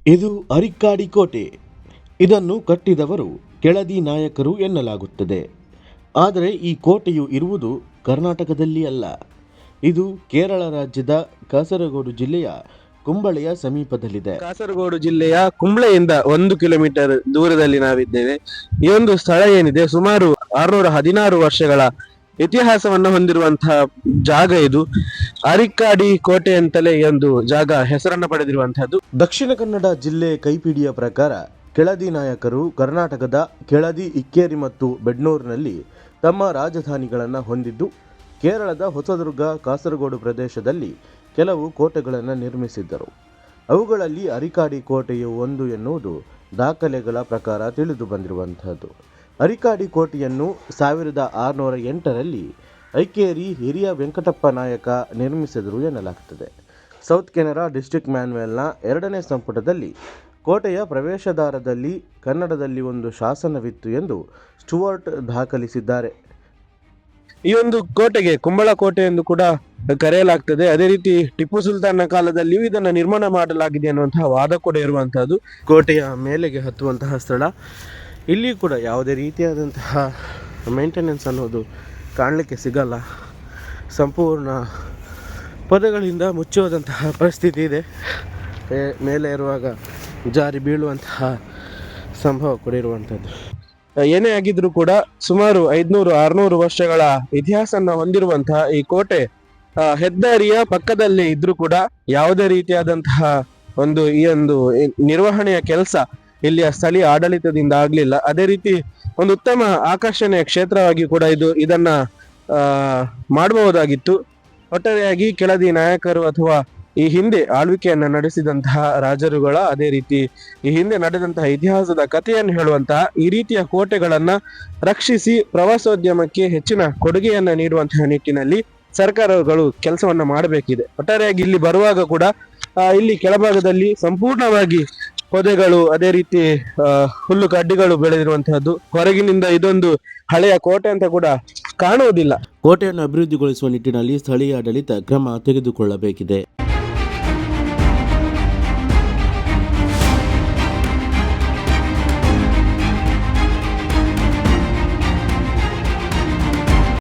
ಇದು ಅರಿಕ್ಕಾಡಿ ಕೋಟೆ. ಇದನ್ನು ಕಟ್ಟಿದವರು ಕೆಳದಿ ನಾಯಕರು ಎನ್ನಲಾಗುತ್ತದೆ. ಆದರೆ ಈ ಕೋಟೆಯು ಇರುವುದು ಕರ್ನಾಟಕದಲ್ಲಿ ಅಲ್ಲ. ಇದು ಕೇರಳ ರಾಜ್ಯದ ಕಾಸರಗೋಡು ಜಿಲ್ಲೆಯ ಕುಂಬಳೆಯ ಸಮೀಪದಲ್ಲಿದೆ. ಕಾಸರಗೋಡು ಜಿಲ್ಲೆಯ ಕುಂಬ್ಳೆಯಿಂದ 1 ಕಿಲೋಮೀಟರ್ ದೂರದಲ್ಲಿ ನಾವಿದ್ದೇವೆ. ಈ ಒಂದು ಸ್ಥಳ ಏನಿದೆ ಸುಮಾರು 616 ವರ್ಷಗಳ ಇತಿಹಾಸವನ್ನು ಹೊಂದಿರುವಂತಹ ಜಾಗ ಇದು. ಅರಿಕ್ಕಾಡಿ ಕೋಟೆ ಅಂತಲೇ ಈ ಒಂದು ಜಾಗ ಹೆಸರನ್ನು ಪಡೆದಿರುವಂತಹದ್ದು. ದಕ್ಷಿಣ ಕನ್ನಡ ಜಿಲ್ಲೆ ಕೈಪಿಡಿಯ ಪ್ರಕಾರ ಕೆಳದಿ ನಾಯಕರು ಕರ್ನಾಟಕದ ಕೆಳದಿ, ಇಕ್ಕೇರಿ ಮತ್ತು ಬೆಡ್ನೂರಿನಲ್ಲಿ ತಮ್ಮ ರಾಜಧಾನಿಗಳನ್ನು ಹೊಂದಿದ್ದು, ಕೇರಳದ ಹೊಸದುರ್ಗ, ಕಾಸರಗೋಡು ಪ್ರದೇಶದಲ್ಲಿ ಕೆಲವು ಕೋಟೆಗಳನ್ನು ನಿರ್ಮಿಸಿದ್ದರು. ಅವುಗಳಲ್ಲಿ ಅರಿಕ್ಕಾಡಿ ಕೋಟೆಯು ಒಂದು ಎನ್ನುವುದು ದಾಖಲೆಗಳ ಪ್ರಕಾರ ತಿಳಿದು ಬಂದಿರುವಂತಹದ್ದು. ಅರಿಕ್ಕಾಡಿ ಕೋಟೆಯನ್ನು 1608ರಲ್ಲಿ ಐಕೇರಿ ಹಿರಿಯ ವೆಂಕಟಪ್ಪ ನಾಯಕ ನಿರ್ಮಿಸಿದರು ಎನ್ನಲಾಗುತ್ತದೆ. ಸೌತ್ ಕೆನರಾ ಡಿಸ್ಟ್ರಿಕ್ಟ್ ಮ್ಯಾನ್ಯುಯಲ್ನ 2ನೇ ಸಂಪುಟದಲ್ಲಿ ಕೋಟೆಯ ಪ್ರವೇಶದ್ವಾರದಲ್ಲಿ ಕನ್ನಡದಲ್ಲಿ ಒಂದು ಶಾಸನವಿತ್ತು ಎಂದು ಸ್ಟುವರ್ಟ್ ದಾಖಲಿಸಿದ್ದಾರೆ. ಈ ಒಂದು ಕೋಟೆಗೆ ಕುಂಬಳ ಕೋಟೆ ಎಂದು ಕೂಡ ಕರೆಯಲಾಗ್ತದೆ. ಅದೇ ರೀತಿ ಟಿಪ್ಪು ಸುಲ್ತಾನ್ನ ಕಾಲದಲ್ಲಿಯೂ ಇದನ್ನ ನಿರ್ಮಾಣ ಮಾಡಲಾಗಿದೆ ಅನ್ನುವಂತಹ ವಾದ ಕೂಡ ಇರುವಂತಹದ್ದು. ಕೋಟೆಯ ಮೇಲೆಗೆ ಹತ್ತುವಂತಹ ಸ್ಥಳ. ಇಲ್ಲಿ ಕೂಡ ಯಾವುದೇ ರೀತಿಯಾದಂತಹ ಮೇಂಟೆನೆನ್ಸ್ ಅನ್ನೋದು ಕಾಣಲಿಕ್ಕೆ ಸಿಗಲ್ಲ. ಸಂಪೂರ್ಣ ಪೊದೆಗಳಿಂದ ಮುಚ್ಚುವುದಂತಹ ಪರಿಸ್ಥಿತಿ ಇದೆ. ಮೇಲೆ ಇರುವಾಗ ಜಾರಿ ಬೀಳುವಂತಹ ಸಂಭವ ಕೂಡ ಇರುವಂಥದ್ದು. ಏನೇ ಆಗಿದ್ರು ಕೂಡ ಸುಮಾರು 500-600 ವರ್ಷಗಳ ಇತಿಹಾಸನ ಹೊಂದಿರುವಂತಹ ಈ ಕೋಟೆ ಹೆದ್ದಾರಿಯ ಪಕ್ಕದಲ್ಲೇ ಇದ್ರೂ ಕೂಡ ಯಾವುದೇ ರೀತಿಯಾದಂತಹ ಈ ಒಂದು ನಿರ್ವಹಣೆಯ ಕೆಲಸ ಇಲ್ಲಿಯ ಸ್ಥಳೀಯ ಆಡಳಿತದಿಂದ ಆಗ್ಲಿಲ್ಲ. ಅದೇ ರೀತಿ ಒಂದು ಉತ್ತಮ ಆಕರ್ಷಣೆಯ ಕ್ಷೇತ್ರವಾಗಿ ಕೂಡ ಇದನ್ನ ಮಾಡಬಹುದಾಗಿತ್ತು. ಒಟ್ಟಾರೆಯಾಗಿ ಕೆಳದಿ ನಾಯಕರು ಅಥವಾ ಈ ಹಿಂದೆ ಆಳ್ವಿಕೆಯನ್ನ ನಡೆಸಿದಂತಹ ರಾಜರುಗಳ, ಅದೇ ರೀತಿ ಈ ಹಿಂದೆ ನಡೆದಂತಹ ಇತಿಹಾಸದ ಕಥೆಯನ್ನು ಹೇಳುವಂತಹ ಈ ರೀತಿಯ ಕೋಟೆಗಳನ್ನ ರಕ್ಷಿಸಿ ಪ್ರವಾಸೋದ್ಯಮಕ್ಕೆ ಹೆಚ್ಚಿನ ಕೊಡುಗೆಯನ್ನ ನೀಡುವಂತಹ ನಿಟ್ಟಿನಲ್ಲಿ ಸರ್ಕಾರಗಳು ಕೆಲಸವನ್ನ ಮಾಡಬೇಕಿದೆ. ಒಟ್ಟಾರೆಯಾಗಿ ಇಲ್ಲಿ ಬರುವಾಗ ಕೂಡ ಇಲ್ಲಿ ಕೆಳಭಾಗದಲ್ಲಿ ಸಂಪೂರ್ಣವಾಗಿ ಪೊದೆಗಳು, ಅದೇ ರೀತಿ ಹುಲ್ಲು ಕಡ್ಡಿಗಳು ಬೆಳೆದಿರುವಂತಹದ್ದು. ಹೊರಗಿನಿಂದ ಇದೊಂದು ಹಳೆಯ ಕೋಟೆ ಅಂತ ಕೂಡ ಕಾಣುವುದಿಲ್ಲ. ಕೋಟೆಯನ್ನು ಅಭಿವೃದ್ಧಿಗೊಳಿಸುವ ನಿಟ್ಟಿನಲ್ಲಿ ಸ್ಥಳೀಯ ಆಡಳಿತ ಕ್ರಮ ತೆಗೆದುಕೊಳ್ಳಬೇಕಿದೆ.